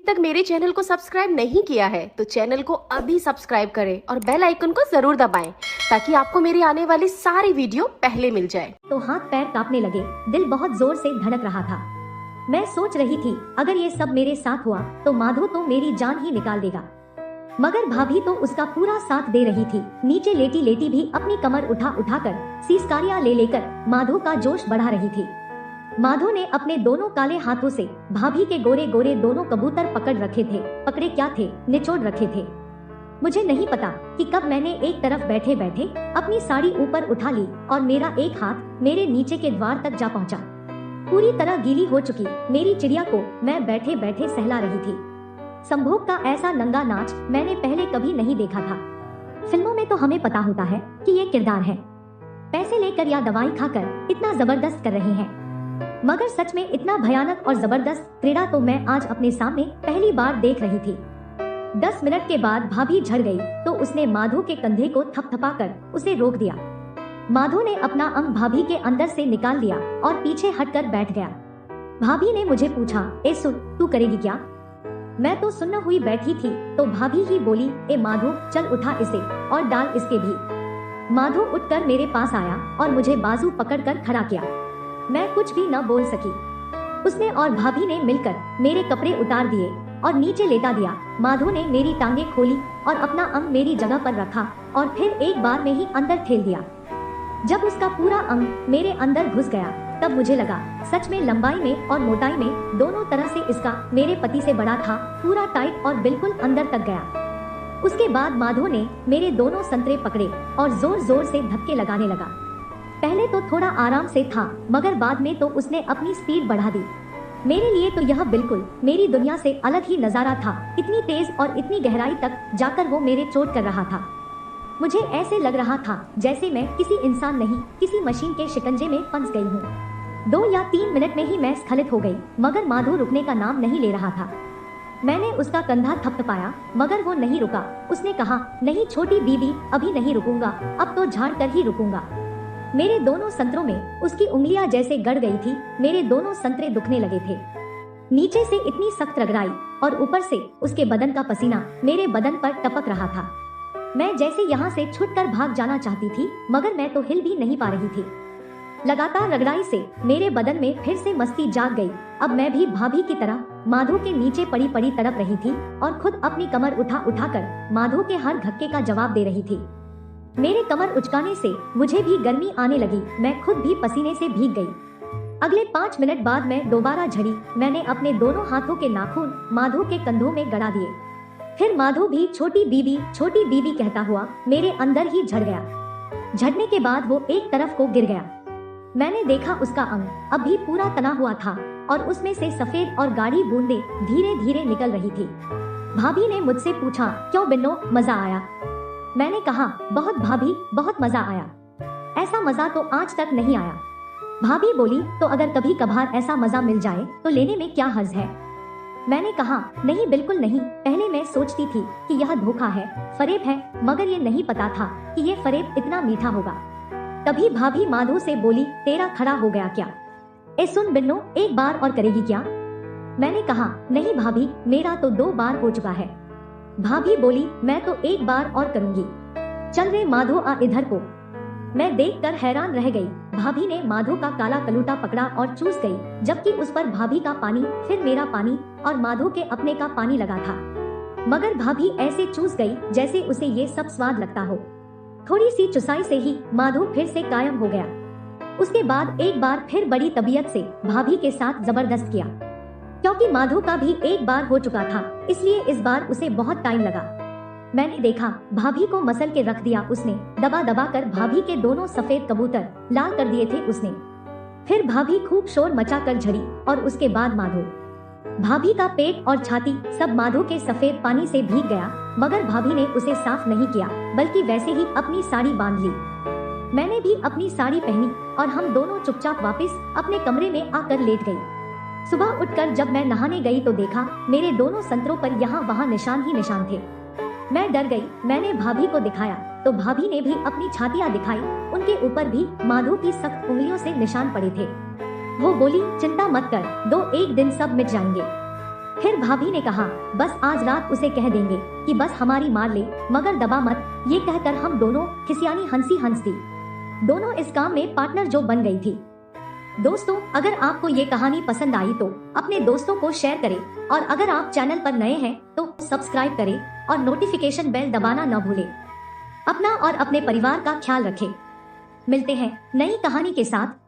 तक मेरे चैनल को सब्सक्राइब नहीं किया है तो चैनल को अभी सब्सक्राइब करें और बेल आइकन को जरूर दबाएं ताकि आपको मेरी आने वाली सारी वीडियो पहले मिल जाए। तो हाथ पैर कांपने लगे, दिल बहुत जोर से धड़क रहा था। मैं सोच रही थी अगर ये सब मेरे साथ हुआ तो माधो तो मेरी जान ही निकाल देगा, मगर भाभी तो उसका पूरा साथ दे रही थी। नीचे लेटी लेटी भी अपनी कमर उठा उठाकर सीसकारियां ले लेकर माधो का जोश बढ़ा रही थी। माधो ने अपने दोनों काले हाथों से भाभी के गोरे गोरे दोनों कबूतर पकड़ रखे थे। पकड़े क्या थे, निचोड़ रखे थे। मुझे नहीं पता कि कब मैंने एक तरफ बैठे बैठे अपनी साड़ी ऊपर उठा ली और मेरा एक हाथ मेरे नीचे के द्वार तक जा पहुंचा। पूरी तरह गीली हो चुकी मेरी चिड़िया को मैं बैठे बैठे सहला रही थी। संभोग का ऐसा नंगा नाच मैंने पहले कभी नहीं देखा था। फिल्मों में तो हमें पता होता है कि ये किरदार है, पैसे लेकर या दवाई खाकर इतना जबरदस्त कर रहे हैं, मगर सच में इतना भयानक और जबरदस्त क्रीड़ा तो मैं आज अपने सामने पहली बार देख रही थी। 10 मिनट के बाद भाभी झड़ गई तो उसने माधो के कंधे को थपथपाकर उसे रोक दिया। माधो ने अपना अंग भाभी के अंदर से निकाल दिया और पीछे हटकर बैठ गया। भाभी ने मुझे पूछा, ए सुन, तू करेगी क्या? मैं तो सुन्न हुई बैठी थी तो भाभी ही बोली, ए माधो चल उठा इसे और डाल इसके भी। माधो उठकर मेरे पास आया और मुझे बाजू पकड़कर खड़ा किया। मैं कुछ भी न बोल सकी। उसने और भाभी ने मिलकर मेरे कपड़े उतार दिए और नीचे लेटा दिया। माधो ने मेरी टांगे खोली और अपना अंग मेरी जगह पर रखा और फिर एक बार में ही अंदर ठेल दिया। जब उसका पूरा अंग मेरे अंदर घुस गया तब मुझे लगा सच में लंबाई में और मोटाई में दोनों तरह से इसका मेरे पति से बड़ा था। पूरा टाइट और बिल्कुल अंदर तक गया। उसके बाद माधो ने मेरे दोनों संतरे पकड़े और जोर जोर से धक्के लगाने लगा। पहले तो थोड़ा आराम से था, मगर बाद में तो उसने अपनी स्पीड बढ़ा दी। मेरे लिए तो यह बिल्कुल मेरी दुनिया से अलग ही नजारा था। इतनी तेज और इतनी गहराई तक जाकर वो मेरे चोट कर रहा था। मुझे ऐसे लग रहा था जैसे मैं किसी इंसान नहीं किसी मशीन के शिकंजे में फंस गई हूँ। 2 या 3 मिनट में ही मैं स्खलित हो गई, मगर माधो रुकने का नाम नहीं ले रहा था। मैंने उसका कंधा थपथपाया मगर वो नहीं रुका। उसने कहा, नहीं छोटी बीबी, अभी नहीं रुकूंगा, अब तो झाड़ कर ही रुकूंगा। मेरे दोनों संतरों में उसकी उंगलियां जैसे गड़ गई थी। मेरे दोनों संतरे दुखने लगे थे। नीचे से इतनी सख्त रगड़ाई और ऊपर से उसके बदन का पसीना मेरे बदन पर टपक रहा था। मैं जैसे यहाँ से छुटकर भाग जाना चाहती थी, मगर मैं तो हिल भी नहीं पा रही थी। लगातार रगड़ाई से मेरे बदन में फिर से मस्ती जाग गई। अब मैं भी भाभी की तरह माधो के नीचे पड़ी पड़ी तड़प रही थी और खुद अपनी कमर उठा उठाकर माधो के हर धक्के का जवाब दे रही थी। मेरे कमर उचकाने से मुझे भी गर्मी आने लगी। मैं खुद भी पसीने से भीग गई। अगले 5 मिनट बाद मैं दोबारा झड़ी। मैंने अपने दोनों हाथों के नाखून माधो के कंधों में गड़ा दिए। फिर माधो भी छोटी बीबी कहता हुआ मेरे अंदर ही झड़ गया। झड़ने के बाद वो एक तरफ को गिर गया। मैंने देखा उसका अंग अब भी पूरा तना हुआ था और उसमें से सफेद और गाढ़ी बूंदें धीरे धीरे निकल रही थी। भाभी ने मुझसे पूछा, क्यों बिन्नो, मजा आया? मैंने कहा, बहुत भाभी, बहुत मजा आया। ऐसा मजा तो आज तक नहीं आया। भाभी बोली, तो अगर कभी कभार ऐसा मजा मिल जाए तो लेने में क्या हर्ज है? मैंने कहा, नहीं, बिल्कुल नहीं। पहले मैं सोचती थी कि यह धोखा है, फरेब है, मगर ये नहीं पता था कि ये फरेब इतना मीठा होगा। तभी भाभी माधो से बोली, तेरा खड़ा हो गया क्या? ए सुन बिन्नो, एक बार और करेगी क्या? मैंने कहा, नहीं भाभी, मेरा तो 2 बार हो चुका है। भाभी बोली, मैं तो एक बार और करूंगी। चल रे माधो, आ इधर को। मैं देखकर हैरान रह गई। भाभी ने माधो का काला कलूटा पकड़ा और चूस गई, जबकि उस पर भाभी का पानी, फिर मेरा पानी और माधो के अपने का पानी लगा था। मगर भाभी ऐसे चूस गई जैसे उसे ये सब स्वाद लगता हो। थोड़ी सी चुसाई से ही माधो फिर से कायम हो गया। उसके बाद एक बार फिर बड़ी तबीयत से भाभी के साथ जबरदस्त किया। क्योंकि माधो का भी एक बार हो चुका था, इसलिए इस बार उसे बहुत टाइम लगा। मैंने देखा भाभी को मसल के रख दिया उसने। दबा दबा कर भाभी के दोनों सफेद कबूतर लाल कर दिए थे उसने। फिर भाभी खूब शोर मचा कर झड़ी और उसके बाद माधो। भाभी का पेट और छाती सब माधो के सफेद पानी से भीग गया, मगर भाभी ने उसे साफ नहीं किया, बल्कि वैसे ही अपनी साड़ी बांध ली। मैंने भी अपनी साड़ी पहनी और हम दोनों चुपचाप वापस अपने कमरे में आकर लेट गई। सुबह उठकर जब मैं नहाने गई तो देखा मेरे दोनों संतरों पर यहाँ वहाँ निशान ही निशान थे। मैं डर गई। मैंने भाभी को दिखाया तो भाभी ने भी अपनी छातियाँ दिखाई। उनके ऊपर भी माधो की सख्त उंगलियों से निशान पड़े थे। वो बोली, चिंता मत कर, 2-1 दिन सब मिट जाएंगे। फिर भाभी ने कहा, बस आज रात उसे कह देंगे कि बस हमारी मार ले, मगर दबा मत। ये कहकर हम दोनों खिसियानी हंसी हंसती। दोनों इस काम में पार्टनर जो बन गई थी। दोस्तों, अगर आपको ये कहानी पसंद आई तो अपने दोस्तों को शेयर करें और अगर आप चैनल पर नए हैं तो सब्सक्राइब करें और नोटिफिकेशन बेल दबाना न भूलें। अपना और अपने परिवार का ख्याल रखें। मिलते हैं नई कहानी के साथ।